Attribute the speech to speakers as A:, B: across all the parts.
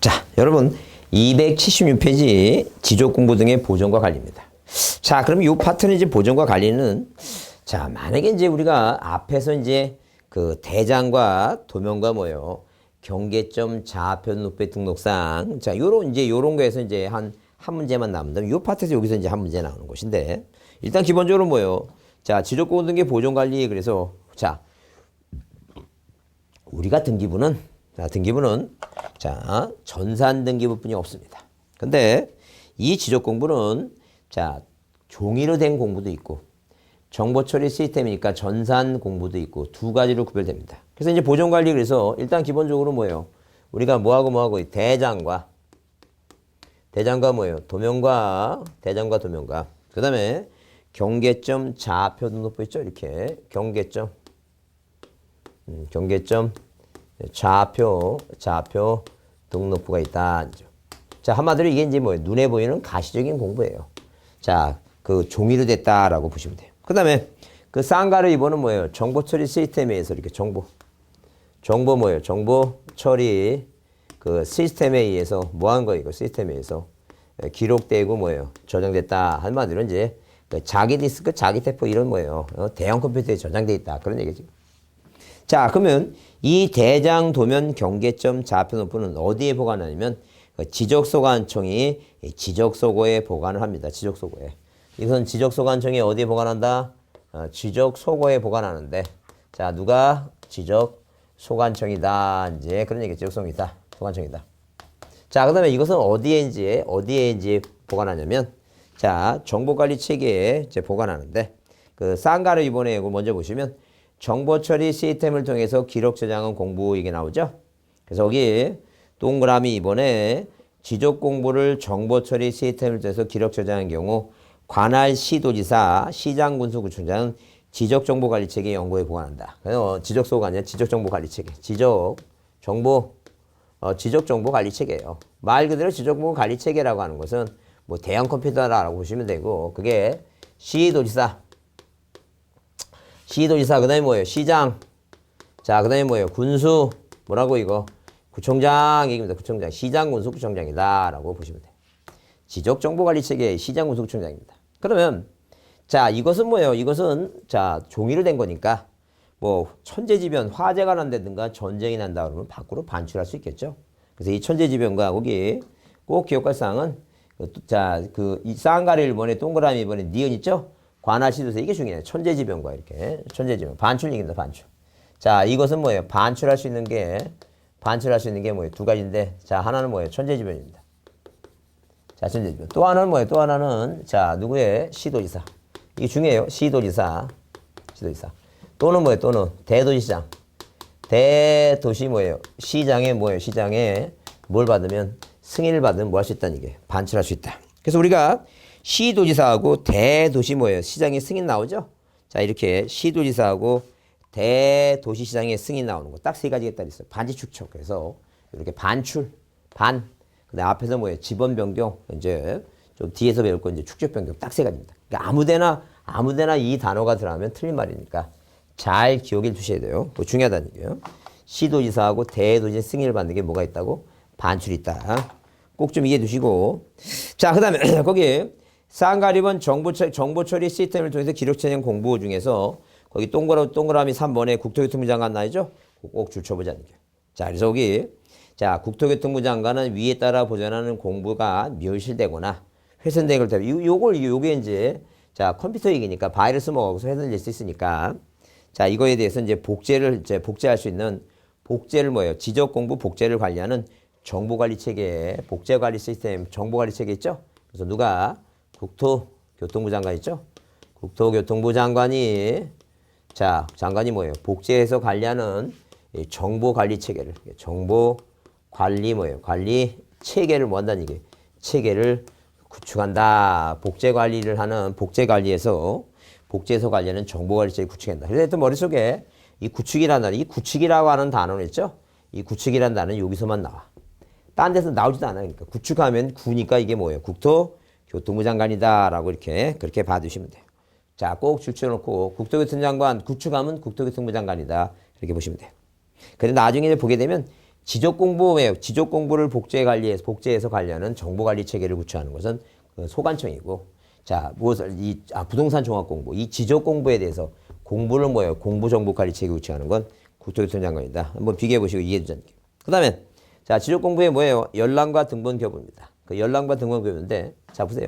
A: 자, 여러분 276페이지 지적공부 등의 보존과 관리입니다. 자, 그럼 이 파트는 이제 보존과 관리는 자, 만약에 이제 우리가 앞에서 이제 그 대장과 도면과 뭐요? 경계점, 좌표, 눈배 등록상. 자, 요런 거에서 이제 한 문제만 나옵니다. 요 파트에서 여기서 이제 한 문제 나오는 것인데 일단 기본적으로 뭐요? 자, 지적공부 등의 보존 관리. 그래서 자, 우리가 등기부는 자, 전산 등기부뿐이 없습니다. 근데 이 지적 공부는 자, 종이로 된 공부도 있고 정보 처리 시스템이니까 전산 공부도 있고 두 가지로 구별됩니다. 그래서 이제 보존 관리. 그래서 일단 기본적으로 뭐예요? 우리가 뭐하고 대장과 뭐예요? 도면과 도면과 그다음에 경계점, 좌표 등록부 있죠? 이렇게 경계점 좌표 등록부가 있다. 자, 한마디로 이게 이제 뭐예요? 눈에 보이는 가시적인 공부예요. 자, 그 종이로 됐다라고 보시면 돼요. 그 다음에 그 쌍가루 2번은 뭐예요? 정보 처리 시스템에 의해서 이렇게 정보 뭐예요? 정보 처리 그 시스템에 의해서 뭐 한 거예요? 이거 시스템에 의해서 기록되고 뭐예요? 저장됐다. 한마디로 이제 그 자기 디스크, 자기 태포 이런 뭐예요? 대형 컴퓨터에 저장돼 있다. 그런 얘기죠. 자, 그러면 이 대장, 도면, 경계점, 좌표 등록부는 어디에 보관하냐면 지적소관청이 지적소고에 보관을 합니다. 지적소고에. 이것은 지적소관청이 어디에 보관한다? 지적소고에 보관하는데 자, 누가 지적소관청이다. 이제 그런 얘기 지적소관청이다. 소관청이다. 자, 그 다음에 이것은 어디에 보관하냐면 자, 정보관리체계에 이제 보관하는데 그 쌍가루 이번에 이거 먼저 보시면 정보 처리 시스템을 통해서 기록 저장은 공부 이게 나오죠. 그래서 여기 동그라미 이번에 지적 공부를 정보 처리 시스템을 통해서 기록 저장한 경우 관할 시도지사, 시장군수구청장은 지적정보관리체계 연구에 보관한다. 그래서 지적소가 아니라 지적정보관리체계, 지적정보관리체계예요. 말 그대로 지적정보관리체계라고 하는 것은 뭐 대형 컴퓨터라고 보시면 되고 그게 시도지사, 그 다음에 뭐예요? 시장. 자, 그 다음에 뭐예요? 군수. 뭐라고 이거? 구청장 얘기입니다. 구청장. 시장, 군수, 구청장이다. 라고 보시면 돼요. 지적정보관리체계의 시장, 군수, 구청장입니다. 그러면, 자, 이것은 뭐예요? 이것은, 자, 종이로 된 거니까, 뭐, 천재지변, 화재가 난다든가 전쟁이 난다 그러면 밖으로 반출할 수 있겠죠? 그래서 이 천재지변과 거기 꼭 기억할 사항은, 자, 이 쌍가리 1번에 동그라미 1번에 니은 있죠? 관할시도서 이게 중요해요. 천재지변과 이렇게 천재지변 반출 얘기입니다. 반출. 자, 이것은 뭐예요? 반출할 수 있는 게 뭐예요? 두 가지인데 자, 하나는 뭐예요? 천재지변입니다. 자, 천재지변. 또 하나는 뭐예요? 또 하나는 자, 누구의 시도지사. 이게 중요해요. 시도지사. 또는 뭐예요? 또는 대도시장. 대도시 뭐예요? 시장에 뭐예요? 시장에 뭘 받으면 승인을 받으면 뭐 할 수 있다는 이게 반출할 수 있다. 그래서 우리가 시도지사하고 대도시 뭐예요? 시장에 승인 나오죠? 자, 이렇게 시도지사하고 대도시시장에 승인 나오는 거 딱 세 가지가 딱 있어요. 반지축척. 그래서 이렇게 반출, 근데 앞에서 뭐예요? 지번 변경. 이제 좀 뒤에서 배울 건 이제 축적 변경 딱 세 가지입니다. 그러니까 아무데나 이 단어가 들어가면 틀린 말이니까 잘 기억해 두셔야 돼요. 그거 중요하다는 얘기예요. 시도지사하고 대도시 승인을 받는 게 뭐가 있다고? 반출이 있다. 꼭 좀 이해해 두시고. 자, 그 다음에 거기 쌍가리번 정보 처리 시스템을 통해서 기록 처리 공부 중에서 거기 동그라미 3번에 국토교통부 장관 나오죠? 꼭 줄쳐보자는 거예요. 자, 그래서 여기 자, 국토교통부 장관은 위에 따라 보존하는 공부가 멸실되거나 훼손된 걸 요게 이제 자, 컴퓨터 얘기니까 바이러스 먹어서 훼손될 수 있으니까 자, 이거에 대해서 이제 복제할 수 있는 복제를 뭐예요? 지적 공부 복제를 관리하는 정보관리 체계, 복제관리 시스템, 정보관리 체계 있죠? 그래서 누가 국토교통부 장관 있죠? 국토교통부 장관이 자, 장관이 뭐예요? 복제해서 관리하는 정보관리 체계를 정보관리 뭐예요? 관리 체계를 뭐 한다는 얘기예요? 체계를 구축한다. 복제관리를 하는 복제해서 관리하는 정보관리 체계 구축한다. 그래서 일단 머릿속에 이 구축이라고 하는 단어는 있죠? 이 구축이라는 단어는 여기서만 나와. 딴 데서 나오지도 않아요. 그러니까 구축하면 구니까 이게 뭐예요? 국토교통부 장관이다라고 그렇게 봐두시면 돼요. 자, 꼭 줄쳐놓고 국토교통부 장관 구축하면 국토교통부 장관이다. 이렇게 보시면 돼요. 근데 나중에 보게 되면 지적 공부에 지적 공부를 복제해서 관리하는 정보 관리 체계를 구축하는 것은 그 소관청이고, 자, 부동산 종합 공부, 이 지적 공부에 대해서 공부를 공부 정보 관리 체계 구축하는 건 국토교통장관이다. 한번 비교해 보시고 이해해 주자는 게. 그다음에 자, 지적 공부에 뭐예요? 열람과 등본 교부입니다. 그 열람과 등본 교부인데, 자 보세요.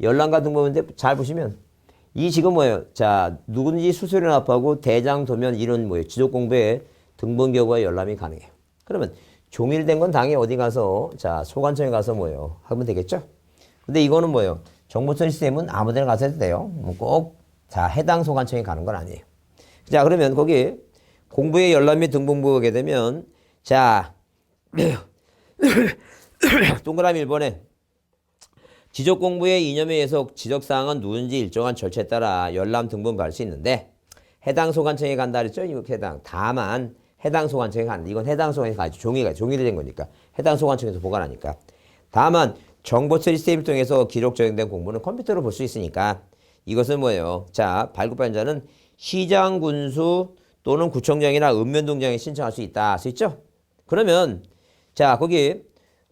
A: 열람과 등본인데 잘 보시면 이 지금 자, 누군지 수수료 납부하고 대장 도면 이런 지적 공부에 등본 교부와 열람이 가능해요. 그러면 종일된 건 당연히 어디 가서 자, 소관청에 가서 하면 되겠죠? 근데 이거는 정보처리 시스템은 아무 데나 가서 해도 돼요. 꼭 자, 해당 소관청에 가는 건 아니에요. 자, 그러면 거기 공부의 열람 및 등본부 오게 되면 자, 동그라미 1번에 지적 공부의 이념에 의해서 지적사항은 누군지 일정한 절차에 따라 열람 등본 받을 수 있는데 해당 소관청에 간다 그랬죠? 이거 다만 해당 소관청에 가는, 이건 해당 소관청에 가야지. 종이가 된 거니까. 해당 소관청에서 보관하니까. 다만 정보처리 시스템을 통해서 기록 저장된 공부는 컴퓨터로 볼 수 있으니까 이것은 자, 발급받은 자는 시장, 군수 또는 구청장이나 읍면동장에 신청할 수 있다. 할 수 있죠? 그러면 자, 거기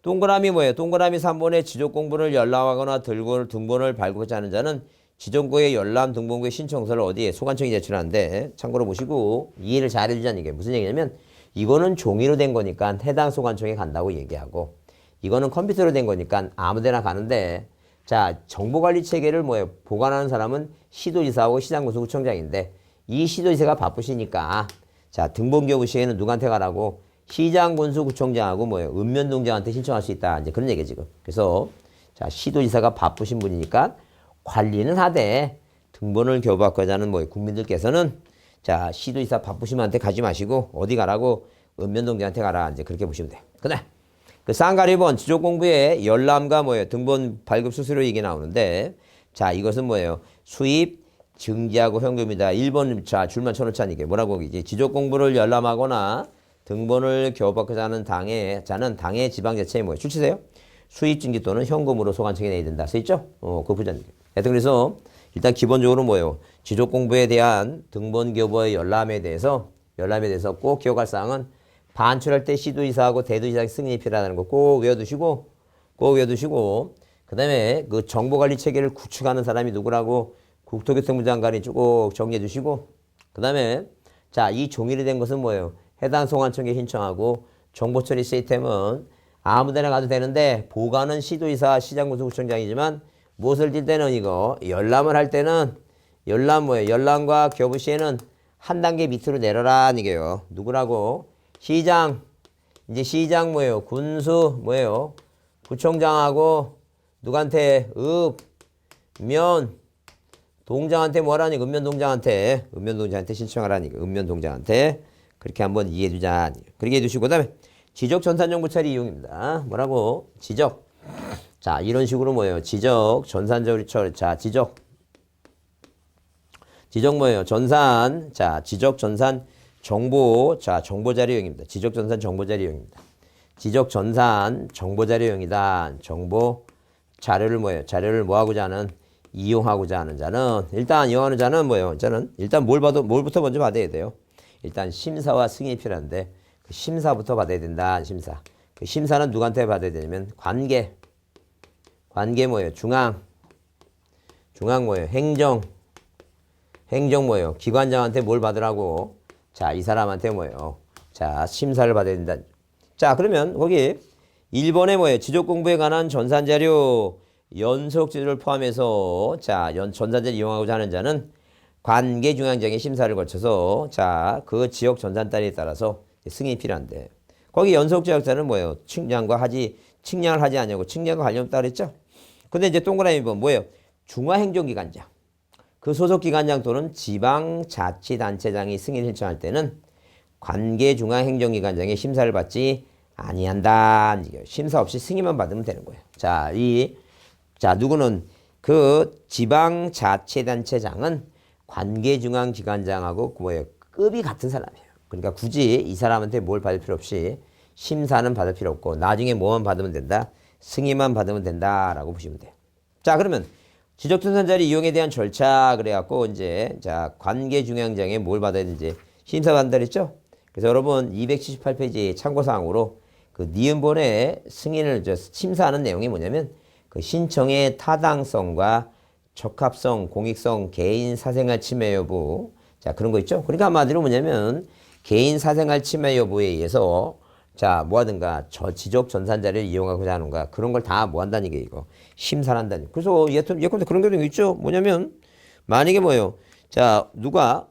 A: 동그라미 동그라미 3번에 지적 공부를 열람하거나 등본을 발급하는 자는 지정구의 열람 등본구의 신청서를 어디에 소관청에 제출하는데, 참고로 보시고 이해를 잘 해주자는 게 무슨 얘기냐면 이거는 종이로 된 거니까 해당 소관청에 간다고 얘기하고, 이거는 컴퓨터로 된 거니까 아무데나 가는데, 자, 정보관리 체계를 보관하는 사람은 시도지사하고 시장군수구청장인데 이 시도지사가 바쁘시니까 자, 등본교부 시에는 누구한테 가라고? 시장군수구청장하고 읍면동장한테 신청할 수 있다. 이제 그런 얘기예요 지금. 그래서 자, 시도지사가 바쁘신 분이니까 관리는 하되 등본을 교부받고자 하는 국민들께서는 자, 시도지사 바쁘신 분한테 가지 마시고 어디 가라고? 읍면동장한테 가라. 이제 그렇게 보시면 돼요. 그다음 그 쌍가리 1번 지적 공부에 열람과 등본 발급 수수료 이게 나오는데, 자, 이것은 수입 증지하고 현금이다. 1번 자, 줄만 쳐놓자는 이게 뭐라고 이제 지적 공부를 열람하거나 등본을 교부받고자 하는 자는 당의 지방자치에 출치세요? 수입 증지 또는 현금으로 소관청에 내야 된다. 써있죠? 그거 보자는 게. 하여튼 그래서 일단 기본적으로 지적 공부에 대한 등본 교부의 열람에 대해서 꼭 기억할 사항은 반출할 때 시도지사하고 대도지사 승인이 필요하다는 거 꼭 외워두시고, 그 다음에 그 정보관리 체계를 구축하는 사람이 누구라고 국토교통부 장관이 쭉 정리해 주시고, 그 다음에 자, 이 종이로 된 것은 해당 소관청에 신청하고, 정보처리 시스템은 아무데나 가도 되는데 보관은 시도지사, 시장군수구청장이지만 무엇을 뛸 때는 이거 열람을 할 때는 열람과 교부 시에는 한 단계 밑으로 내려라 이게요. 누구라고? 시장, 이제 시장 군수 구청장하고 누구한테? 읍면 동장한테 뭐라니? 읍면동장한테 신청하라니까. 읍면동장한테. 그렇게 한번 이해해 두자. 그렇게 해두시고, 그 다음에 지적 전산정보 처리 이용입니다. 뭐라고? 지적. 자, 이런 식으로 지적 전산정보 처리. 자, 지적 전산. 자, 지적 전산 정보. 자, 정보자료용입니다. 지적 전산 정보자료용입니다. 지적 전산 정보자료용이다. 정보 자료를 자료를 뭐하고자 하는? 이용하고자 하는 자는, 일단 이용하는 자는 저는 일단 뭘부터 먼저 받아야 돼요? 일단 심사와 승인이 필요한데 그 심사부터 받아야 된다. 심사. 그 심사는 누구한테 받아야 되냐면 관계 중앙 행정 기관장한테 뭘 받으라고? 자, 이 사람한테 자, 심사를 받아야 된다. 자, 그러면 거기 1번에 지적 공부에 관한 전산자료 연속지를 포함해서 자, 전산자를 이용하고자 하는 자는 관계 중앙장의 심사를 거쳐서 자, 그 지역 전산단위에 따라서 승인이 필요한데, 거기 연속지역자는 측량을 하지 않냐고. 측량과 관련 없다 그랬죠? 근데 이제 동그라미 보면 중화행정기관장, 그 소속기관장 또는 지방자치단체장이 승인을 신청할 때는 관계중앙행정기관장의 심사를 받지 아니한다. 심사 없이 승인만 받으면 되는 거예요. 자, 누구는 그 지방자치단체장은 관계중앙기관장하고 급이 같은 사람이에요. 그러니까 굳이 이 사람한테 뭘 받을 필요 없이 심사는 받을 필요 없고 나중에 뭐만 받으면 된다? 승인만 받으면 된다라고 보시면 돼요. 자, 그러면 지적전산자료 이용에 대한 절차 그래갖고 이제 자, 관계중앙장에 뭘 받아야 되는지 심사 받는다 그랬죠? 그래서 여러분 278페이지 참고사항으로 그 니은본의 승인을 심사하는 내용이 뭐냐면 그 신청의 타당성과 적합성, 공익성, 개인 사생활 침해 여부. 자, 그런 거 있죠? 그러니까 한마디로 뭐냐면 개인 사생활 침해 여부에 의해서 자, 뭐 하든가 지적 전산자를 이용하고자 하는가 그런 걸 다 뭐 한다는 게 이거 심사를 한다는. 그래서 예컨대 그런 경우 있죠? 뭐냐면 만약에 뭐예요? 자, 누가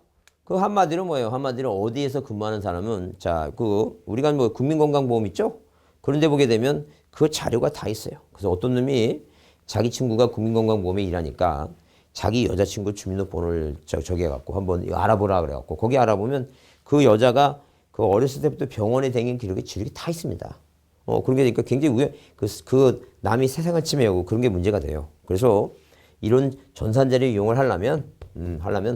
A: 그 한마디로 뭐예요? 한마디로 어디에서 근무하는 사람은 자, 그 우리가 뭐 국민건강보험 있죠? 그런데 보게 되면 그 자료가 다 있어요. 그래서 어떤 놈이 자기 친구가 국민건강보험에 일하니까 자기 여자친구 주민등록번호를 저기해갖고 한번 이거 알아보라 그래갖고 거기 알아보면 그 여자가 그 어렸을 때부터 병원에 다닌 기록이 다 있습니다. 그런 게 그러니까 굉장히 그 남이 세상을 침해하고 그런 게 문제가 돼요. 그래서 이런 전산자료 이용을 하려면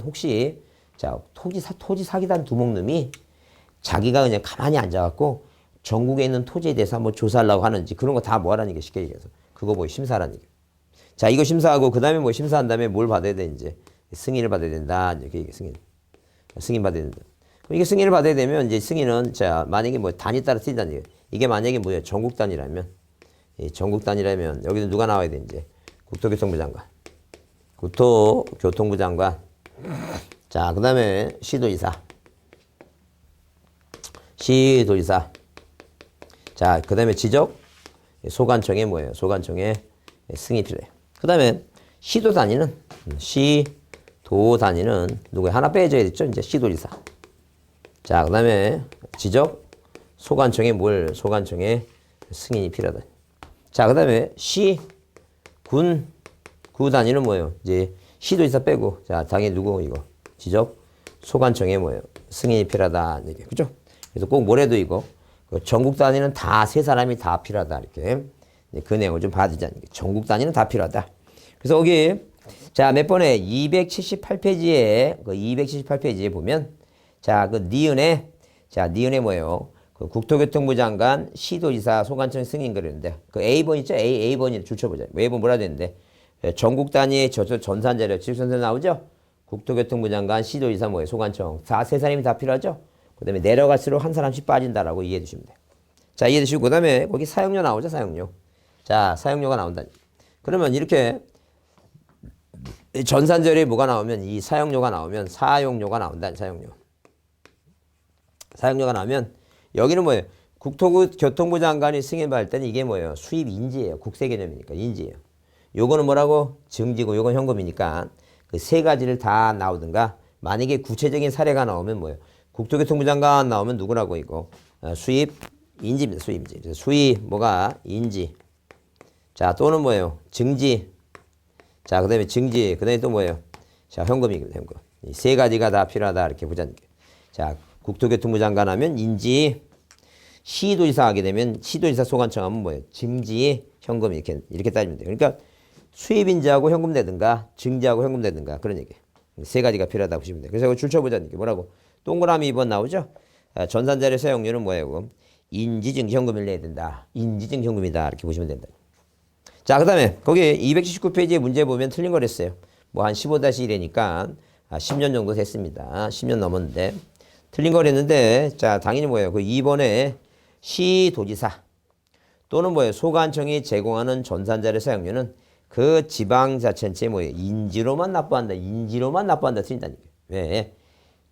A: 혹시 자, 토지 사기단 두목놈이 자기가 그냥 가만히 앉아갖고 전국에 있는 토지에 대해서 한번 조사하려고 하는지 그런 거 다 뭐 하라는 게 쉽게 얘기해서 그거 뭐 심사하라는 얘기. 자, 이거 심사하고 그 다음에 뭐 심사한 다음에 뭘 받아야 돼 이제 승인을 받아야 된다. 이렇게 승인 받아야 된다. 이게 승인을 받아야 되면 이제 승인은 자 만약에 뭐 단위 따라 틀린다는 얘기예요. 이게 만약에 뭐예요? 전국 단위라면 여기서 누가 나와야 돼 이제 국토교통부 장관. 자, 그 다음에 시도지사. 자, 그 다음에 지적 소관청에 뭐예요? 소관청에 승인이 필요해요. 그 다음에 시도 단위는 누구예요? 하나 빼줘야 됐죠? 이제 시도지사. 자, 그 다음에 지적 소관청에 소관청에 승인이 필요하다. 자, 그 다음에 구 단위는 뭐예요? 이제 시도지사 빼고 자, 당연히 누구 이거 지적 소관청에 승인이 필요하다. 이게 그죠? 그래서 꼭 뭐래도 이거 전국 단위는 다 세 사람이 다 필요하다. 이렇게 그 내용을 좀 봐야 되지 않습니까? 전국 단위는 다 필요하다. 그래서 여기 자, 몇 번에 278페이지에 보면 자, 그 니은에 뭐예요? 그 국토교통부 장관, 시도지사, 소관청 승인 그러는데 그 A번 있죠? A번이 줄쳐보자. A번 뭐라 되는데 전국 단위의 전산자료, 지적전산 나오죠? 국토교통부 장관, 시도지사 뭐예요? 소관청. 세 사람이 다 필요하죠? 그 다음에 내려갈수록 한 사람씩 빠진다라고 이해해 주시면 돼요. 자, 이해해 주시고 그 다음에 거기 사용료 나오죠? 사용료. 자, 사용료가 나온다. 그러면 이렇게 전산자료에 뭐가 나오면 이 사용료가 나오면 사용료가 나온다. 사용료가 나오면 여기는 뭐예요? 국토교통부 장관이 승인받을 때는 이게 뭐예요? 수입 인지예요. 국세 개념이니까 인지예요. 요거는 뭐라고? 증지고 요건 현금이니까 그 세 가지를 다 나오든가 만약에 구체적인 사례가 나오면 뭐예요? 국토교통부 장관 나오면 누구라고 이거? 수입 인지입니다. 수입 인지. 그래서 수입 뭐가? 인지. 자, 또는 뭐예요? 증지. 자, 그 다음에 증지. 그 다음에 또 뭐예요? 자, 현금입니다. 현금. 이 세 가지가 다 필요하다. 이렇게 보자는 게. 자, 국토교통부 장관 하면 인지, 시도지사 하게 되면 시도지사 소관청 하면 뭐예요? 증지, 현금 이렇게 따지면 돼요. 그러니까 수입 인지하고 현금 내든가 증지하고 현금 내든가 그런 얘기. 세 가지가 필요하다고 보시면 돼요. 그래서 이거 줄쳐보자는 게 뭐라고? 동그라미 2번 나오죠? 전산자료 사용료는 뭐예요? 인지증 현금을 내야 된다. 인지증 현금이다. 이렇게 보시면 된다. 자, 그 다음에 거기 279페이지에 문제 보면 틀린 걸 했어요. 뭐 한 15-1이니까 10년 정도 됐습니다. 10년 넘었는데 틀린 걸 했는데 자, 당연히 뭐예요? 그 2번에 시도지사 또는 뭐예요? 소관청이 제공하는 전산자료 사용료는 그 지방자치단체의 뭐예요? 인지로만 납부한다. 틀린다는 얘기예요. 왜?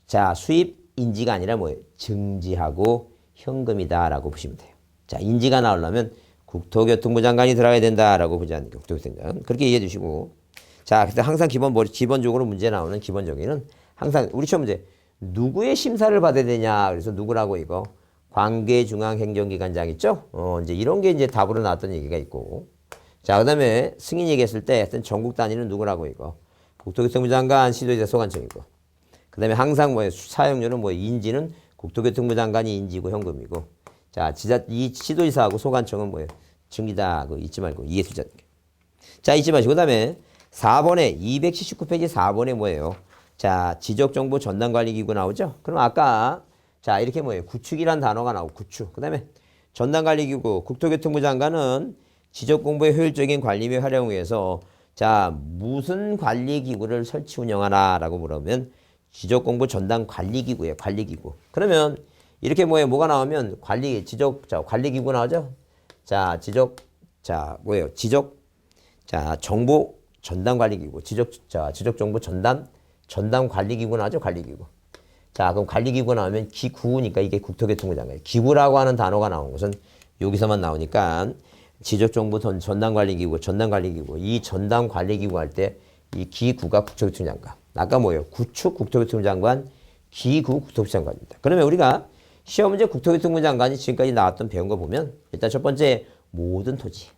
A: 자, 수입 인지가 아니라 뭐예요? 증지하고 현금이다라고 보시면 돼요. 자, 인지가 나오려면 국토교통부 장관이 들어가야 된다라고 보지 않습니까? 국토교통부 장관. 그렇게 이해해 주시고. 자, 그때 항상 기본적으로 문제 나오는 기본적인은 항상 우리 시험 문제 누구의 심사를 받아야 되냐. 그래서 누구라고 이거 관계중앙행정기관장 있죠? 이제 이런 게 이제 답으로 나왔던 얘기가 있고. 자, 그 다음에 승인 얘기했을 때 하여튼 전국 단위는 누구라고 이거 국토교통부 장관, 시도지사, 소관청이고. 그 다음에 항상 뭐예요? 사용료는 뭐예요? 인지는 국토교통부 장관이 인지고 현금이고. 자, 이 시도지사하고 소관청은 뭐예요? 증기다. 그거 잊지 말고 이해해 주자. 자, 잊지 마시고. 그 다음에 4번에 279페이지 4번에 뭐예요? 자, 지적정보 전담관리기구 나오죠? 그럼 아까 자, 이렇게 뭐예요? 구축이란 단어가 나오고 구축. 그 다음에 전담관리기구 국토교통부 장관은 지적공부의 효율적인 관리 및 활용을 위해서 자, 무슨 관리기구를 설치 운영하나라고 물으면 지적공부 전담관리기구예요. 관리기구. 그러면 이렇게 뭐가 나오면 관리기구 나오죠? 자, 정보 전담관리기구. 지적정보 전담관리기구 나오죠? 관리기구. 자, 그럼 관리기구 나오면 기구니까 이게 국토교통부 장관이에요. 기구라고 하는 단어가 나온 것은 여기서만 나오니까 지적정보 전담관리기구. 이 전담관리기구 할 때 이 기구가 국토교통부 장관. 아까 구축 국토교통부 장관, 기구 국토교통부 장관입니다. 그러면 우리가 시험 문제 국토교통부 장관이 지금까지 나왔던 배운 거 보면 일단 첫 번째 모든 토지.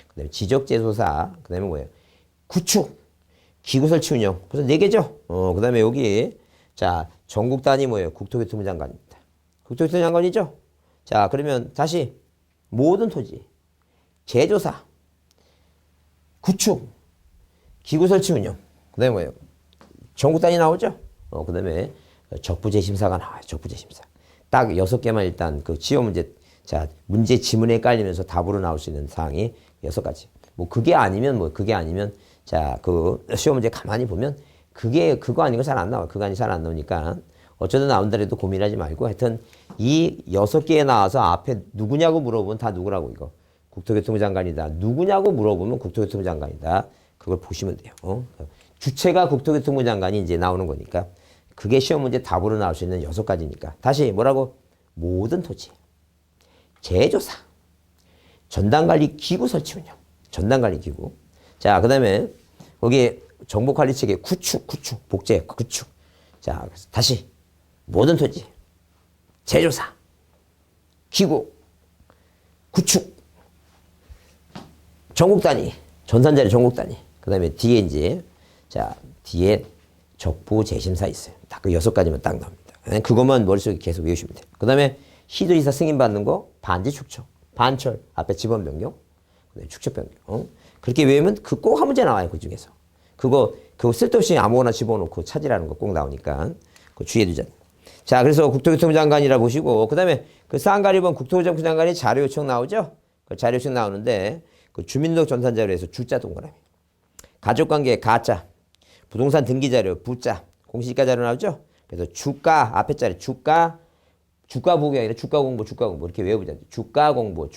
A: 그다음에 지적재소사. 그다음에 구축, 기구 설치 운영. 그래서 4개죠. 그다음에 여기 자, 전국 단위 국토교통부 장관입니다. 국토교통부 장관이죠? 자, 그러면 다시 모든 토지, 재조사, 구축, 기구 설치 운영. 그다음에 전국 단위 나오죠? 그다음에 적부재심사가 나와요. 적부재심사. 딱 6개만 일단 그 지원 문제, 자, 문제 지문에 헷갈리면서 답으로 나올 수 있는 사항이 6가지. 그게 아니면 자, 그 시험 문제 가만히 보면 그거 아닌 거 잘 안 나와요. 그거 아닌 잘 안 나오니까 어쩌다 나온다래도 고민하지 말고 하여튼 이 6개에 나와서 앞에 누구냐고 물어보면 다 누구라고 이거. 국토교통부 장관이다. 누구냐고 물어보면 국토교통부 장관이다. 그걸 보시면 돼요. 주체가 국토교통부 장관이 이제 나오는 거니까 그게 시험 문제 답으로 나올 수 있는 6가지니까. 다시 뭐라고? 모든 토지, 재조사, 전담관리 기구 설치 운영. 전담관리 기구. 자, 그 다음에 거기 정보관리체계 구축, 복제, 구축. 자, 다시 모든 토지, 재조사, 기구, 구축, 전국 단위, 전산자료 전국 단위. 그 다음에 뒤에 뒤에 적부재심사 있어요. 딱 그 6가지만 딱 나옵니다. 그것만 머릿속에 계속 외우시면 돼요. 그 다음에 시도지사 승인받는 거, 반지 축척, 반철, 앞에 지번 변경, 축척 변경. 그렇게 외우면 꼭 한 문제 나와요. 그 중에서. 그거 쓸데없이 아무거나 집어넣고 찾으라는 거 꼭 나오니까 그거 주의해 두자. 자, 그래서 국토교통부 장관이라 보시고, 그 다음에 그 쌍가리본 국토교통부 장관이 자료 요청 나오죠? 그 자료 요청 나오는데, 그 주민등록 전산자료에서 주자 동그라미. 가족관계 가자. 부동산 등기자료 부자. 공시지가 자료 나오죠? 그래서 주가, 앞에 자리 주가 부호가 아니라 주가 공부 이렇게 외워보자. 주가 공부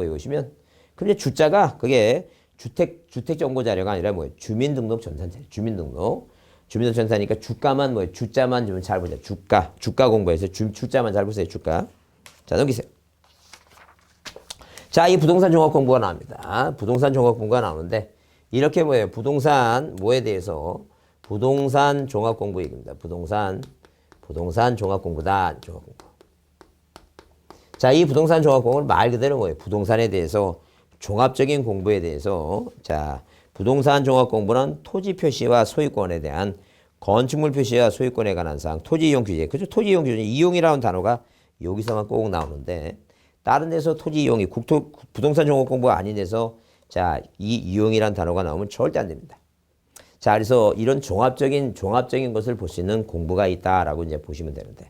A: 외우시면, 근데 주자가 그게 주택 정보 자료가 아니라 주민등록 전산자료. 주민등록 전산이니까 주가만 주자만 좀 잘 보자. 주가 공부해서 주자만 잘 보세요. 주가. 자, 넘기세요. 자, 이 부동산 종합 공부가 나옵니다. 부동산 종합 공부가 나오는데 이렇게 부동산 뭐에 대해서 부동산 종합 공부 얘기입니다. 부동산 종합 공부다. 종합 공부. 자, 이 부동산 종합 공부는 말 그대로 부동산에 대해서 종합적인 공부에 대해서, 자, 부동산 종합 공부는 토지 표시와 소유권에 대한 건축물 표시와 소유권에 관한 사항, 토지 이용 규제. 그죠? 토지 이용 규제. 이용이라는 단어가 여기서만 꼭 나오는데 다른 데서 토지 이용이 부동산 종합 공부가 아닌 데서 자, 이 이용이라는 단어가 나오면 절대 안 됩니다. 자, 그래서 이런 종합적인 것을 볼 수 있는 공부가 있다라고 이제 보시면 되는데.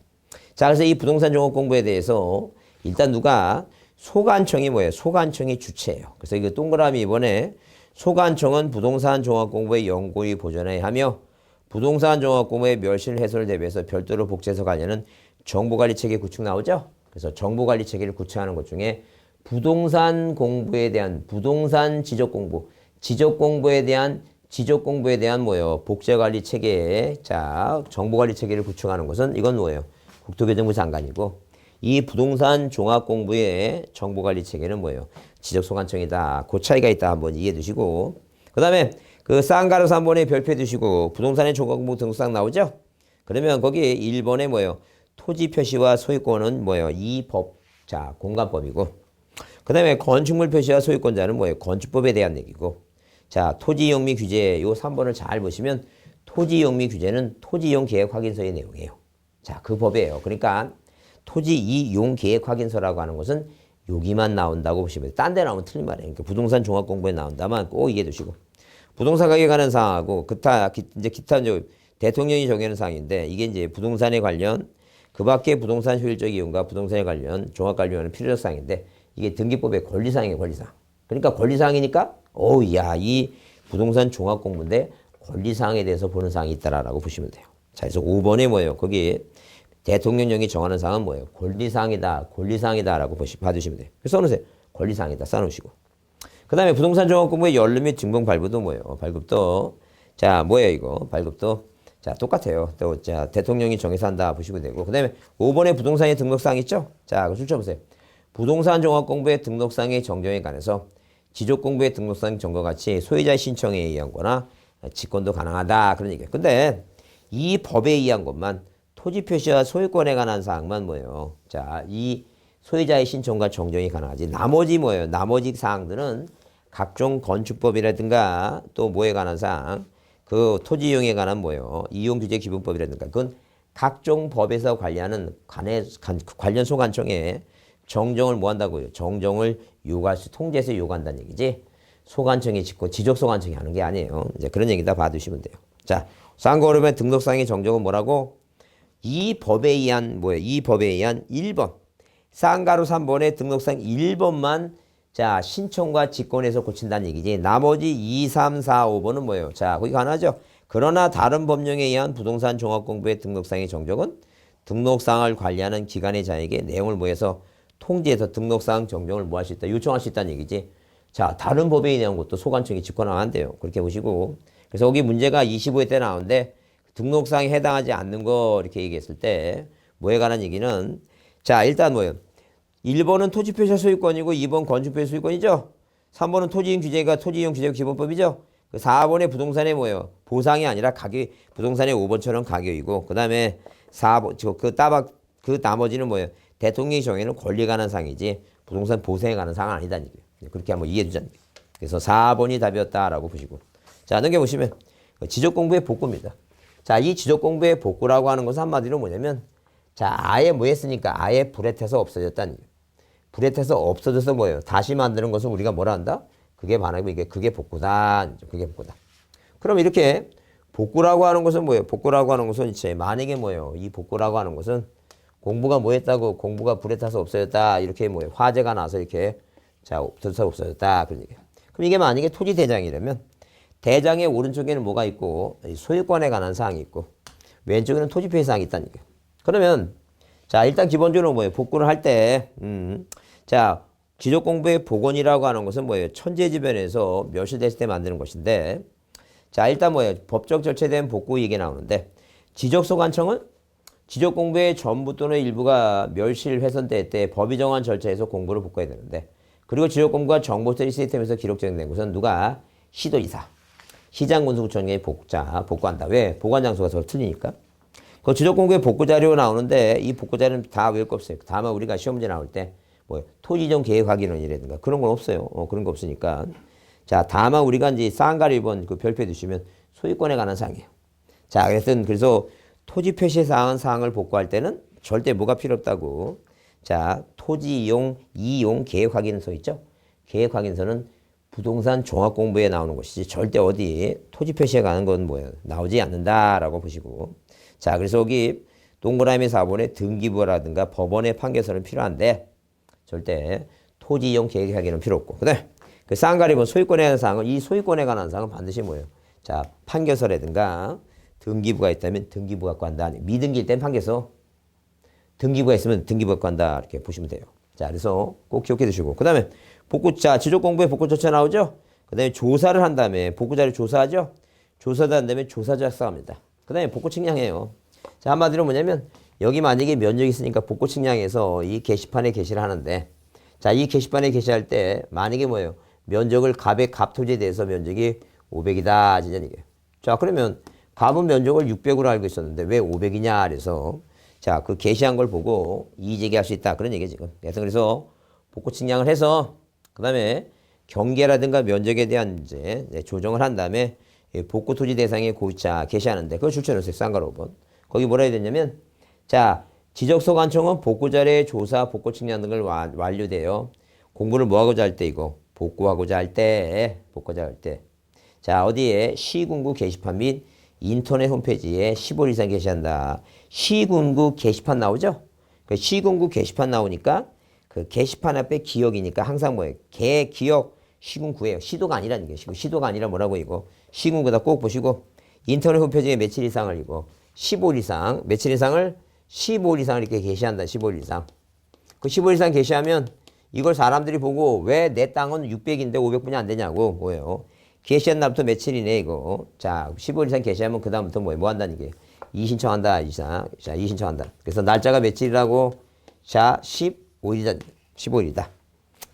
A: 자, 그래서 이 부동산 종합 공부에 대해서 일단 누가 소관청이 소관청이 주체예요. 그래서 이거 동그라미 이번에 소관청은 부동산 종합 공부의 연구위 보존해야 하며 부동산 종합 공부의 멸실 해소를 대비해서 별도로 복제해서 관련은 정보관리 체계 구축 나오죠? 그래서 정보관리 체계를 구축하는 것 중에 부동산 공부에 대한 부동산 지적 공부에 대한 복제관리 체계에 자, 정보관리 체계를 구축하는 것은 이건 국토교통부 장관이고 이 부동산 종합 공부의 정보관리 체계는 지적소관청이다. 그 차이가 있다. 한번 이해해 두시고. 그 다음에 그 쌍가로사 한 번에 별표해 두시고 부동산의 종합 공부 등록상 나오죠? 그러면 거기 1번에 토지 표시와 소유권은 이 법, 자, 공간법이고. 그 다음에 건축물 표시와 소유권자는 건축법에 대한 얘기고. 자, 토지 이용 및 규제 요 3번을 잘 보시면 토지 이용 및 규제는 토지 이용 계획 확인서의 내용이에요. 자, 그 법이에요. 그러니까 토지 이용 계획 확인서라고 하는 것은 여기만 나온다고 보시면 돼요. 딴 데 나오면 틀린 말이에요. 그러니까 부동산 종합 공부에 나온다만 꼭 이해해 두시고. 부동산 가격에 관한 사항하고 기타 이제 대통령이 정하는 사항인데 이게 이제 부동산에 관련 그 밖에 부동산 효율적 이용과 부동산에 관련 종합 관리하는 필요적 사항인데 이게 등기법의 권리사항이에요. 권리사항. 그러니까 권리사항이니까 이 부동산 종합 공부인데 권리사항에 대해서 보는 사항이 있다라고 보시면 돼요. 자, 그래서 5번에 거기 대통령령이 정하는 사항은 뭐예요? 권리사항이다. 권리사항이다라고 봐주시면 돼요. 그래서 써놓으세요. 권리사항이다. 써놓으시고. 그 다음에 부동산 종합공부의 연료 및 증봉 발부도 뭐예요? 발급도. 자, 뭐예요, 이거? 발급도. 자, 똑같아요. 또, 자, 대통령이 정해서 한다 보시면 되고. 그 다음에 5번에 부동산의 등록사항 있죠? 자, 그거 출처보세요. 부동산 종합공부의 등록사항의 정정에 관해서 지적공부의 등록사항 정과 같이 소유자의 신청에 의한 거나 직권도 가능하다. 그런 얘기예요. 근데 이 법에 의한 것만 토지 표시와 소유권에 관한 사항만 뭐예요? 자, 이 소유자의 신청과 정정이 가능하지. 나머지 뭐예요? 나머지 사항들은 각종 건축법이라든가 또 뭐에 관한 사항, 그 토지 이용에 관한 뭐예요? 이용규제 기본법이라든가 그건 각종 법에서 관리하는 관련 소관청에 정정을 뭐 한다고요? 정정을 요구할 수, 통제해서 요구한다는 얘기지. 소관청이 짓고 지적소관청이 하는 게 아니에요. 이제 그런 얘기 다 봐두시면 돼요. 자, 상고법의 등록상의 정정은 뭐라고? 이 법에 의한 뭐예요? 이 법에 의한 1번. 쌍가루 3번의 등록상 1번만 자, 신청과 직권에서 고친다는 얘기지. 나머지 2, 3, 4, 5번은 뭐예요? 자, 거기 가능하죠. 그러나 다른 법령에 의한 부동산 종합공부의 등록상의 정정은 등록상을 관리하는 기관의 자에게 내용을 모여서 통지해서 등록상 정정을 뭐 할 수 있다? 요청할 수 있다는 얘기지. 자, 다른 법에 의한 것도 소관청이 직권한대요. 그렇게 보시고. 그래서 거기 문제가 25회 때 나오는데 등록상에 해당하지 않는 거 이렇게 얘기했을 때 뭐에 관한 얘기는 자, 일단 뭐예요? 1번은 토지표시 소유권이고 2번 건축표시 소유권이죠. 3번은 토지이용 규제가 토지이용 규제 기본법이죠. 4번의 부동산의 뭐예요? 보상이 아니라 가격, 부동산의 5번처럼 가격이고 그 다음에 4번 그 나머지는 뭐예요? 대통령이 정해놓은 권리에 관한 사항이지 부동산 보상에 관한 사항은 아니다는 얘기예요. 그렇게 한번 이해해 주자는 얘기예요. 그래서 4번이 답이었다라고 보시고 자, 넘겨보시면 지적공부의 복구입니다. 자, 이 지적공부의 복구라고 하는 것은 한마디로 뭐냐면 자, 아예 뭐 했으니까 아예 불에 태서 없어졌다는 얘기예요. 불에 태서 없어져서 뭐예요? 다시 만드는 것을 우리가 뭐라 한다? 그게 반하고 그게 복구다. 그게 복구다. 그럼 이렇게 복구라고 하는 것은 뭐예요? 복구라고 하는 것은 이제 만약에 뭐예요? 이 복구라고 하는 것은 공부가 뭐 했다고 공부가 불에 타서 없어졌다. 이렇게 뭐예요? 화재가 나서 이렇게 자, 없어져서 없어졌다. 그런 얘기예요. 그럼 이게 만약에 토지 대장이라면 대장의 오른쪽에는 뭐가 있고 소유권에 관한 사항이 있고 왼쪽에는 토지 표시 사항이 있다는 얘기예요. 그러면 자, 일단 기본적으로 뭐예요? 복구를 할 때 자, 지적공부의 복원이라고 하는 것은 뭐예요? 천재지변에서 멸실됐을 때 만드는 것인데 자, 일단 뭐예요? 법적 절차에 대한 복구 얘기 나오는데 지적소관청은 지적공부의 전부 또는 일부가 멸실 훼손될 때 법이 정한 절차에서 공부를 복구해야 되는데 그리고 지적공부가 정보처리 시스템에서 기록된 것은 누가? 시도지사, 시장군수구청장이 복구한다. 왜? 보관장소가 서로 틀리니까. 그 지적공부의 복구자료 나오는데 이 복구자료는 다 외울 거 없어요. 다만 우리가 시험 문제 나올 때 뭐 토지정 계획확인원이라든가 그런 건 없어요. 그런 거 없으니까. 자, 다만 우리가 이제 쌍가리 1번 그 별표해 두시면 소유권에 관한 사항이에요. 자, 그래서 토지 표시 사항을 복구할 때는 절대 뭐가 필요 없다고. 자, 토지 이용 계획 확인서 있죠? 계획 확인서는 부동산 종합 공부에 나오는 것이지 절대 어디 토지 표시에 가는 건 뭐예요? 나오지 않는다라고 보시고. 자, 그래서 여기 동그라미 4번에 등기부라든가 법원의 판결서는 필요한데 절대 토지 이용 계획 확인은 필요 없고. 그다음에 그 쌍가리본 소유권에 관한 사항은 이 소유권에 관한 사항은 반드시 뭐예요? 자, 판결서라든가 등기부가 있다면 등기부 갖고 한다. 미등기일 땐 판결서. 등기부가 있으면 등기부 갖고 한다. 이렇게 보시면 돼요. 자, 그래서 꼭 기억해 두시고. 그 다음에 복구자, 지적공부에 복구 절차 나오죠? 그 다음에 조사를 한 다음에 복구자를 조사하죠? 조사도 한 다음에 조사 작성합니다. 그 다음에 복구 측량해요. 자, 한마디로 뭐냐면 여기 만약에 면적이 있으니까 복구 측량해서 이 게시판에 게시를 하는데 자, 이 게시판에 게시할 때 만약에 뭐예요? 면적을 갑 토지에 대해서 면적이 500이다. 진짜 이게. 자, 그러면 갑은 면적을 600으로 알고 있었는데 왜 500이냐? 그래서 자, 그 게시한 걸 보고 이의제기할 수 있다. 그런 얘기예요, 지금. 그래서 복구 측량을 해서 그다음에 경계라든가 면적에 대한 이제 조정을 한 다음에 복구 토지 대상의 고유자 게시하는데 그걸 출처넣으세요. 쌍가로 5번. 거기 뭐라 해야 되냐면 자, 지적소관청은 복구 자료의 조사, 복구 측량 등을 완료돼요. 공부를 뭐 하고자 할 때 이거 복구하고자 할 때 자, 어디에 시군구 게시판 및 인터넷 홈페이지에 10월 이상 게시한다. 시군구 게시판 나오죠? 그 시군구 게시판 나오니까 그 게시판 앞에 기억이니까 항상 뭐예요? 기억 시군구예요. 시도가 아니라는 게 시도가 아니라 뭐라고 이거 시군구다 꼭 보시고 인터넷 홈페이지에 며칠 이상을 이거 15일 이상 며칠 이상을 15일 이상 이렇게 게시한다. 15일 이상. 그 15일 이상 게시하면 이걸 사람들이 보고 왜 내 땅은 600인데 500분이 안 되냐고. 뭐예요? 게시한 날부터 며칠이네 이거. 자 15일 이상 게시하면 그 다음부터 뭐 한다는 게 이의신청한다. 이상. 자 이의신청한다. 그래서 날짜가 며칠이라고? 자 15일이다. 15일이다.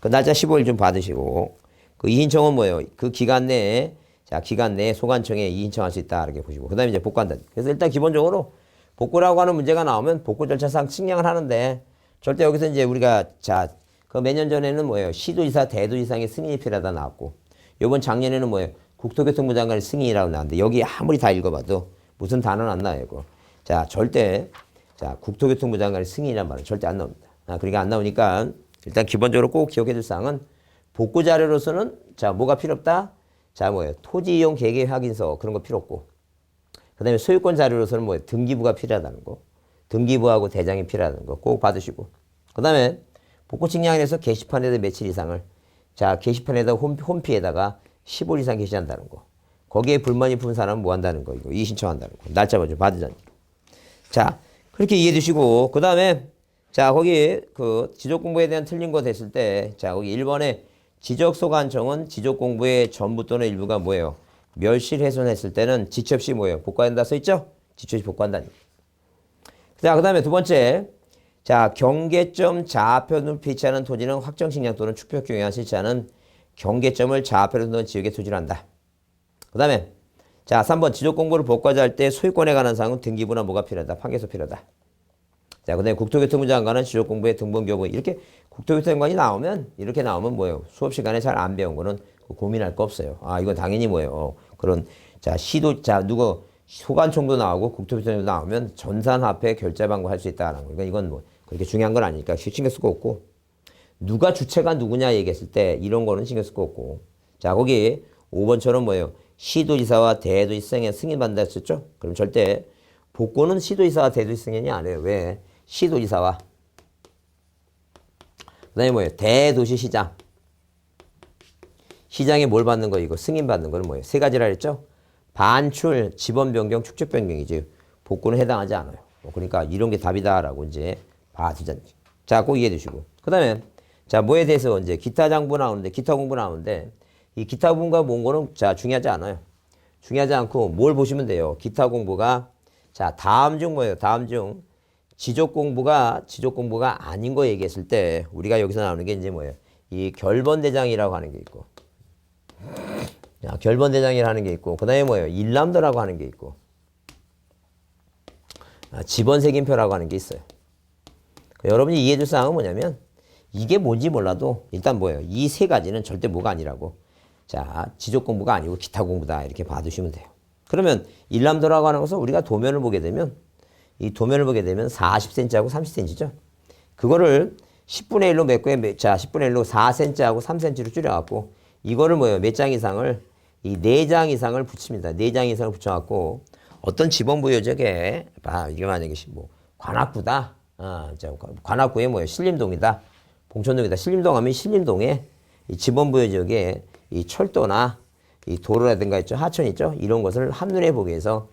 A: 그 날짜 15일 좀 받으시고 그 이의신청은 뭐예요? 그 기간 내에 자 기간 내에 소관청에 이의신청할 수 있다. 이렇게 보시고 그 다음에 이제 복구한다. 그래서 일단 기본적으로 복구라고 하는 문제가 나오면 복구 절차상 측량을 하는데 절대 여기서 이제 우리가 자 그 몇 년 전에는 뭐예요? 시도지사, 대도지사의 승인이 필요하다 나왔고 요번 작년에는 뭐예요? 국토교통부 장관의 승인이라고 나왔는데 여기 아무리 다 읽어봐도 무슨 단어는 안 나와요. 이거. 자 절대 자 국토교통부 장관의 승인이란 말은 절대 안 나옵니다. 그러니까 안 나오니까 일단 기본적으로 꼭 기억해 둘 사항은 복구 자료로서는 자 뭐가 필요 없다? 자 뭐예요? 토지 이용 계획 확인서 그런 거 필요 없고 그 다음에 소유권 자료로서는 뭐예요? 등기부가 필요하다는 거 등기부하고 대장이 필요하다는 거 꼭 받으시고 그 다음에 복구 측량에서 게시판에다 며칠 이상을 자 게시판에다 홈피에다가 15일 이상 게시한다는 거 거기에 불만이 푼 사람은 뭐 한다는 거 이거 이의신청한다는 거 날짜 먼저 받으자는 거. 자 그렇게 이해해 두시고 그 다음에 자 거기 그 지적공부에 대한 틀린 거 됐을 때 자 거기 1번에 지적소관청은 지적공부의 전부 또는 일부가 뭐예요? 멸실훼손했을 때는 지체 없이 뭐예요? 복구한다 써있죠? 지체 없이 복구한다니. 자, 그 다음에 두 번째. 자, 경계점 좌표를 배치하는 토지는 확정 측량 또는 축표 경영을 실시하는 경계점을 좌표로 넣은 지역에 토지를 한다. 그 다음에 자, 3번 지적공부를 복구하자 할 때 소유권에 관한 사항은 등기부나 뭐가 필요하다. 판결서 필요하다. 자, 그 다음에 국토교통부 장관은 지적공부의 등본교부 이렇게 국토교통관이 나오면 이렇게 나오면 뭐예요? 수업 시간에 잘 안 배운 거는 고민할 거 없어요. 이건 당연히 뭐예요? 그런 자 시도 자 누구 소관청도 나오고 국토교통도 나오면 전산화폐 결제방법 할 수 있다라는 거. 그러니까 이건 뭐 그렇게 중요한 건 아니니까 신경 쓸 거 없고 누가 주체가 누구냐 얘기했을 때 이런 거는 신경 쓸 거 없고 자 거기 5번처럼 뭐예요? 시도지사와 대도지사에 승인받는다 했었죠? 그럼 절대 복구는 시도지사와 대도지사 승인이 안 해요. 왜? 시도지사와 그 다음에 뭐예요? 대도시시장 시장에 뭘 받는 거 이거 승인 받는 거는 뭐예요? 세 가지라 했죠? 반출, 지번 변경, 축적 변경이지 복구는 해당하지 않아요. 그러니까 이런 게 답이다라고 이제 봐주자니. 자, 꼭 이해해 주시고. 그 다음에 자 뭐에 대해서 이제 기타 장부 나오는데 기타 공부 나오는데 이 기타 공부가 뭔 거는 자 중요하지 않아요. 중요하지 않고 뭘 보시면 돼요. 기타 공부가 자 다음 중 뭐예요? 다음 중 지적 공부가 아닌 거 얘기했을 때 우리가 여기서 나오는 게 이제 뭐예요? 이 결번대장이라고 하는 게 있고 자, 결번대장이라는 게 있고 그 다음에 뭐예요? 일람도라고 하는 게 있고 지번색인표라고 하는 게 있어요. 여러분이 이해해 줄 사항은 뭐냐면 이게 뭔지 몰라도 일단 뭐예요? 이 세 가지는 절대 뭐가 아니라고 자 지적 공부가 아니고 기타 공부다 이렇게 봐두시면 돼요. 그러면 일람도라고 하는 것은 우리가 도면을 보게 되면 이 도면을 보게 되면 40cm하고 30cm죠. 그거를 10분의 1로 몇 개에 자 10분의 1로 4cm하고 3cm로 줄여갖고 이거를 뭐예요? 몇 장 이상을 이 4장 이상을 붙입니다. 4장 이상을 붙여갖고 어떤 지번부여적에 이게 만약에 뭐 관악구다. 관악구에 뭐예요? 신림동이다. 봉천동이다. 신림동 하면 신림동에 이 지번부여적에 이 철도나 이 도로라든가 있죠. 하천 있죠. 이런 것을 한눈에 보기 위해서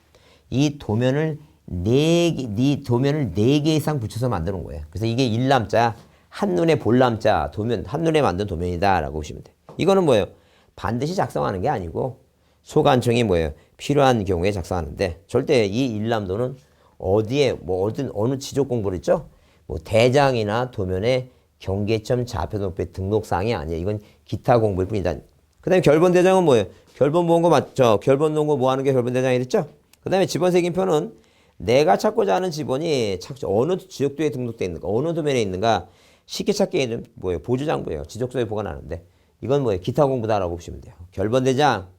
A: 이 도면을 4개 이상 붙여서 만드는 거예요. 그래서 이게 일람자, 한눈에 볼람자, 도면, 한눈에 만든 도면이다라고 보시면 돼요. 이거는 뭐예요? 반드시 작성하는 게 아니고 소관청이 뭐예요? 필요한 경우에 작성하는데 절대 이 일람도는 어디에 뭐 어느 지적 공부를 있죠? 뭐 대장이나 도면의 경계점 좌표등록부의 등록사항이 아니에요. 이건 기타 공부일 뿐이다. 그 다음에 결번대장은 뭐예요? 결번 본 거 맞죠? 결번 놓은 거 뭐 하는 게 결번대장이 됐죠? 그 다음에 지번색인표는 내가 찾고자 하는 지번이 어느 지역도에 등록되어 있는가, 어느 도면에 있는가 쉽게 찾기에는 뭐예요? 보조장부예요. 지적소에 보관하는데 이건 뭐예요? 기타 공부다라고 보시면 돼요. 결번대장,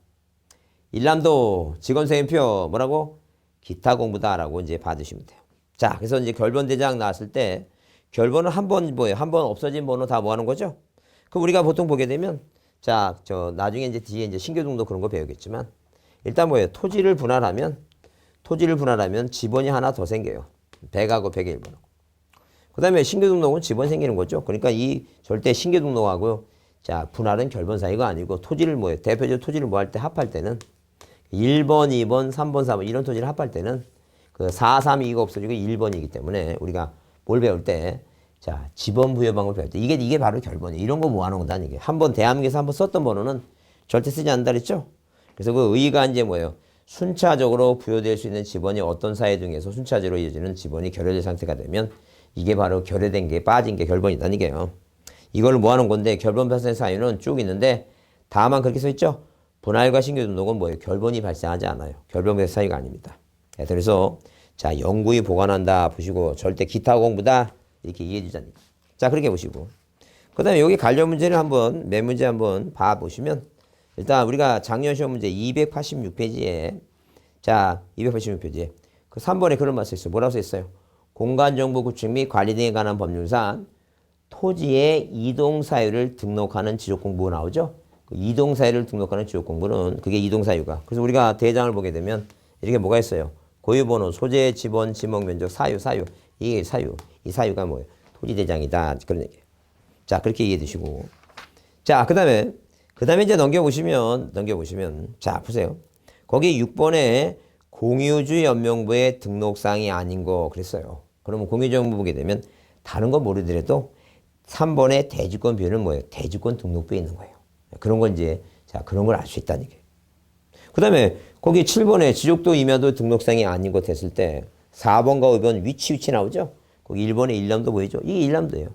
A: 일람도, 직원색인표 뭐라고? 기타 공부다라고 이제 받으시면 돼요. 자, 그래서 이제 결번대장 나왔을 때 결번은 한 번 뭐예요? 한 번 없어진 번호 다 뭐 하는 거죠? 그럼 우리가 보통 보게 되면 자, 나중에 이제 뒤에 이제 신규등록 그런 거 배우겠지만 일단 뭐예요? 토지를 분할하면 지번이 하나 더 생겨요. 100하고 100의 1번하고. 그 다음에 신규등록은 지번 생기는 거죠. 그러니까 이 절대 신규등록하고 자, 분할은 결번 사이가 아니고 토지를 뭐예요? 대표적 토지를 뭐 할 때 합할 때는 1번, 2번, 3번, 4번 이런 토지를 합할 때는 그 432가 없어지고 1번이기 때문에 우리가 뭘 배울 때 자, 지번 부여 방법을 배울 때 이게 바로 결번이에요. 이런 거 모아놓은 거다 이게. 한번 대한민국에서 한번 썼던 번호는 절대 쓰지 않는다 그랬죠? 그래서 그 의의가 이제 뭐예요? 순차적으로 부여될 수 있는 지번이 어떤 사회 중에서 순차적으로 이어지는 지번이 결여된 상태가 되면 이게 바로 결여된 게 빠진 게 결번이다 이게요. 이걸 모아놓은 건데 결번 발생 사유는 쭉 있는데 다만 그렇게 써 있죠? 분할과 신규 등록은 뭐예요? 결번이 발생하지 않아요. 결번 발생 사유가 아닙니다. 그래서 자 영구히 보관한다 보시고 절대 기타 공부다 이렇게 이해해 주자니. 자 그렇게 보시고 그 다음에 여기 관련 문제를 한번 몇 문제 한번 봐보시면 일단 우리가 작년 시험 문제 286페이지에 자 286페이지에 그 3번에 그런 말 써있어요. 뭐라고 써있어요? 공간정보 구축 및 관리 등에 관한 법률상 토지의 이동사유를 등록하는 지적공부가 나오죠. 그 이동사유를 등록하는 지적공부는 그게 이동사유가. 그래서 우리가 대장을 보게 되면 이렇게 뭐가 있어요? 고유번호, 소재, 지번, 지목, 면적, 사유. 이게 사유. 이 사유가 뭐예요? 토지대장이다. 그런 얘기예요. 자, 그렇게 이해해 두시고. 자, 그 다음에 이제 넘겨보시면, 자, 보세요. 거기 6번에 공유주 연명부의 등록상이 아닌 거 그랬어요. 그러면 공유정보 보게 되면 다른 건 모르더라도 3번의 대주권 비율은 뭐예요? 대주권 등록부에 있는 거예요. 그런 건 이제, 자, 그런 걸 알 수 있다는 얘기예요. 그 다음에 거기 7번에 지적도 임야도 등록상이 아닌 것 했을 때 4번과 5번 위치 나오죠? 거기 1번에 일남도 보이죠? 이게 일남도예요.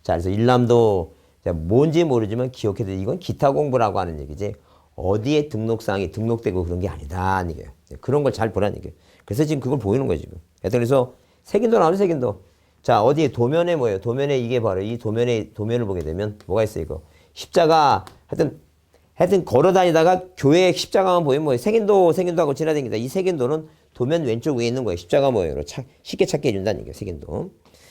A: 자, 그래서 일남도 뭔지 모르지만 기억해도 이건 기타 공부라고 하는 얘기지 어디에 등록상이 등록되고 그런 게 아니다. 이게요. 그런 걸 잘 보라는 얘기예요. 그래서 지금 그걸 보이는 거예요, 지금. 그래서 색인도 나오죠, 색인도. 자, 어디에 도면에 뭐예요? 도면에 이게 바로 이 도면을 보게 되면 뭐가 있어요, 이거? 십자가 하여튼 걸어 다니다가 교회에 십자가만 보이면 뭐예요? 색인도하고 지나다닙니다. 이 색인도는 도면 왼쪽 위에 있는 거예요. 십자가 모양으로 쉽게 찾게 해준다는 얘기예요, 색인도.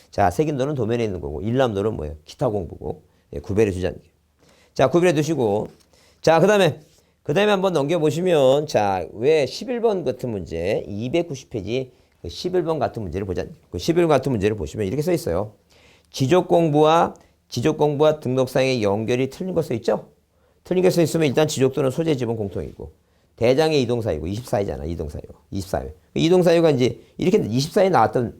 A: 자, 색인도는 도면에 있는 거고, 일남도는 뭐예요? 기타 공부고, 예, 구별해 주자는 얘기예요. 자, 구별해 두시고. 자, 그 다음에 한번 넘겨보시면, 자, 왜 11번 같은 문제, 290페이지 11번 같은 문제를 보자는 얘기예요. 그 11번 같은 문제를 보시면 이렇게 써 있어요. 지적 공부와 등록상의 연결이 틀린 거 써 있죠? 틀린 게 써 있으면 일단 지적도는 소재 지번 공통이고 대장의 이동사유고 24이잖아. 이동사유. 24유. 이동사유가 이제 이렇게 24에 나왔던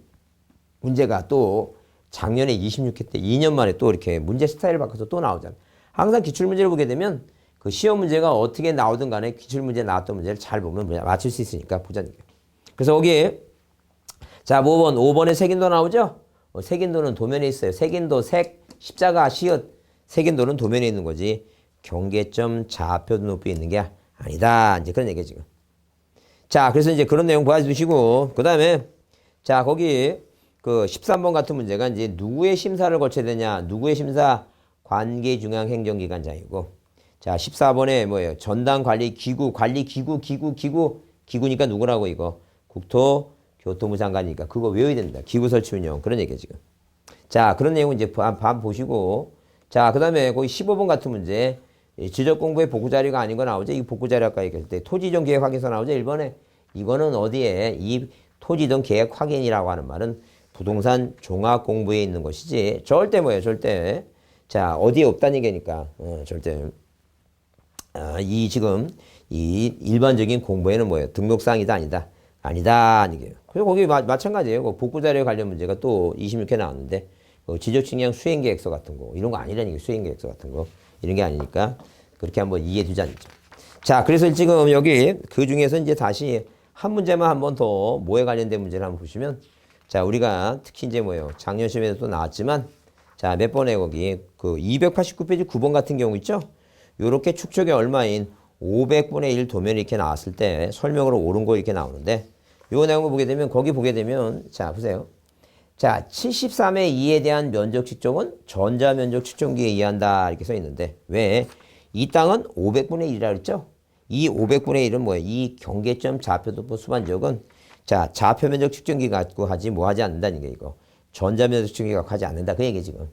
A: 문제가 또 작년에 26회 때 2년 만에 또 이렇게 문제 스타일을 바꿔서 또 나오잖아. 항상 기출문제를 보게 되면 그 시험 문제가 어떻게 나오든 간에 기출문제에 나왔던 문제를 잘 보면 맞출 수 있으니까 보자는 거예요. 그래서 거기에 자 5번에 색인도 나오죠? 색인도는 도면에 있어요. 색인도, 십자가, 시읒. 색인도는 도면에 있는 거지. 경계점 좌표 등록부에 있는 게 아니다. 이제 그런 얘기예요, 지금. 자, 그래서 이제 그런 내용 봐주시고, 그 다음에, 자, 거기, 그 13번 같은 문제가 이제 누구의 심사를 거쳐야 되냐. 누구의 심사? 관계중앙 행정기관장이고. 자, 14번에 뭐예요? 전담관리기구, 기구니까 누구라고 이거? 국토교통부 장관이니까 그거 외워야 된다. 기구 설치 운영. 그런 얘기예요, 지금. 자, 그런 내용 이제 반 보시고. 자, 그 다음에 거기 15번 같은 문제. 지적 공부의 복구 자료가 아닌 거 나오죠? 이 복구 자료 아까 얘기할 때 토지이동 계획 확인서 나오죠? 1번에. 이거는 어디에? 이 토지이동 계획 확인이라고 하는 말은 부동산 종합 공부에 있는 것이지. 절대 뭐예요? 절대. 자, 어디에 없다는 얘기니까. 절대. 지금 이 일반적인 공부에는 뭐예요? 등록사항이다 아니다. 아니다. 이게요. 그리고 거기 마찬가지예요. 그 복구 자료 관련 문제가 또 26회 나왔는데 지적 측량 수행 계획서 같은 거 이런 거 아니라니까 수행 계획서 같은 거. 이런 게 아니니까 그렇게 한번 이해해 두자는 거죠. 자, 그래서 지금 여기 그 중에서 이제 다시 한 문제만 한 번 더 뭐에 관련된 문제를 한번 보시면 자, 우리가 특히 이제 뭐예요? 작년 시험에도 또 나왔지만 자, 몇 번에 거기 그 289페이지 9번 같은 경우 있죠? 요렇게 축적이 얼마인 500분의 1 도면이 이렇게 나왔을 때 설명으로 옳은 거 이렇게 나오는데 요 내용을 보게 되면 거기 보게 되면 자, 보세요. 자, 73의 2에 대한 면적 측정은 전자면적 측정기에 의한다 이렇게 써 있는데 왜? 이 땅은 500분의 1이라 그랬죠? 이 500분의 1은 뭐예요? 이 경계점 좌표도표 수반지역은 자, 좌표면적 측정기 갖고 하지 뭐 하지 않는다는 게 이거. 전자면적 측정기 갖고 하지 않는다 그 얘기 지금.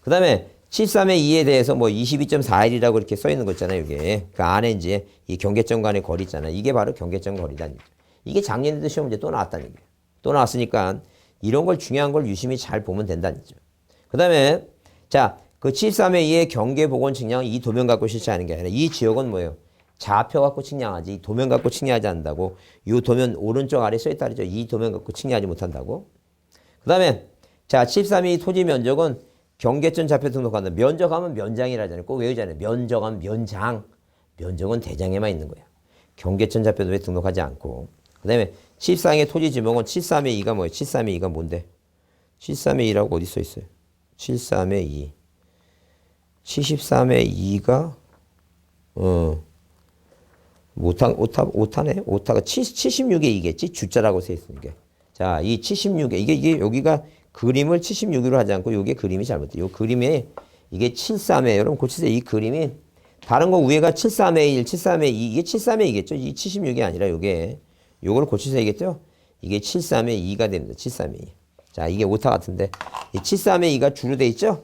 A: 그 다음에 73의 2에 대해서 뭐 22.41이라고 이렇게 써 있는 거 있잖아요. 이게 그 안에 이제 이 경계점 간의 거리 있잖아요. 이게 바로 경계점 거리다는 얘기죠. 이게 작년에도 시험 문제 또 나왔다는 얘기예요. 또 나왔으니까 이런 걸 중요한 걸 유심히 잘 보면 된다는 거죠. 그 다음에 자, 그 73의 2의 경계보건 측량 이 도면 갖고 실시하는 게 아니라 이 지역은 뭐예요? 좌표 갖고 측량하지 이 도면 갖고 측량하지 않는다고. 이 도면 오른쪽 아래 써있다 그러죠. 이 도면 갖고 측량하지 못한다고. 그 다음에 자 73이 토지 면적은 경계점 좌표 등록한다. 면적하면 면장이라잖아요. 꼭 외우잖아요. 면적하면 면장. 면적은 대장에만 있는 거예요. 경계점 좌표도 왜 등록하지 않고. 그 다음에 73의 토지 지목은 73의 2가 뭐예요? 73의 2가 뭔데? 73의 2라고 어디 써 있어요? 73의 2. 73의 2가 오타네. 오타가 76의 2겠지? 주자라고 써 있으니까. 이게. 자, 이 76의 이게 여기가 그림을 76으로 하지 않고 이게 그림이 잘못돼. 요 그림에 이게 73에 여러분 고치세요. 이 그림이 다른 거 위에가 73의 1, 73의 2 이게 73의 2겠죠? 이 76이 아니라 요게 요거를 고치셔야겠죠? 이게 73의 2가 됩니다. 73의 2. 자, 이게 오타 같은데 이 73의 2가 주로 돼 있죠?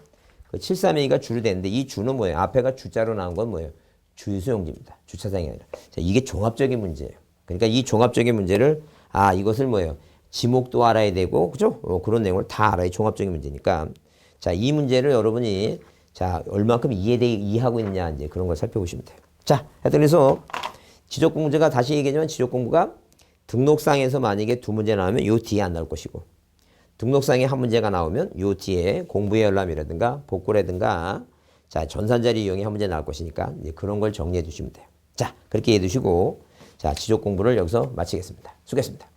A: 그 73의 2가 주로 되는데 이 주는 뭐예요? 앞에가 주자로 나온 건 뭐예요? 주유소용지입니다. 주차장이 아니라. 자, 이게 종합적인 문제예요. 그러니까 이 종합적인 문제를 이것을 뭐예요? 지목도 알아야 되고 그죠? 그런 내용을 다 알아야 종합적인 문제니까. 자, 이 문제를 여러분이 자, 얼마큼 이해하고 있느냐 이제 그런 걸 살펴보시면 돼요. 자, 하여튼 그래서 지적 공부가 다시 얘기하지만 지적 공부가 등록상에서 만약에 두 문제 나오면 요 뒤에 안 나올 것이고 등록상에 한 문제가 나오면 요 뒤에 공부의 열람이라든가 복구라든가 자, 전산자리 이용이 한 문제 나올 것이니까 이제 그런 걸 정리해 두시면 돼요. 자, 그렇게 해 두시고 자, 지적 공부를 여기서 마치겠습니다. 수고했습니다.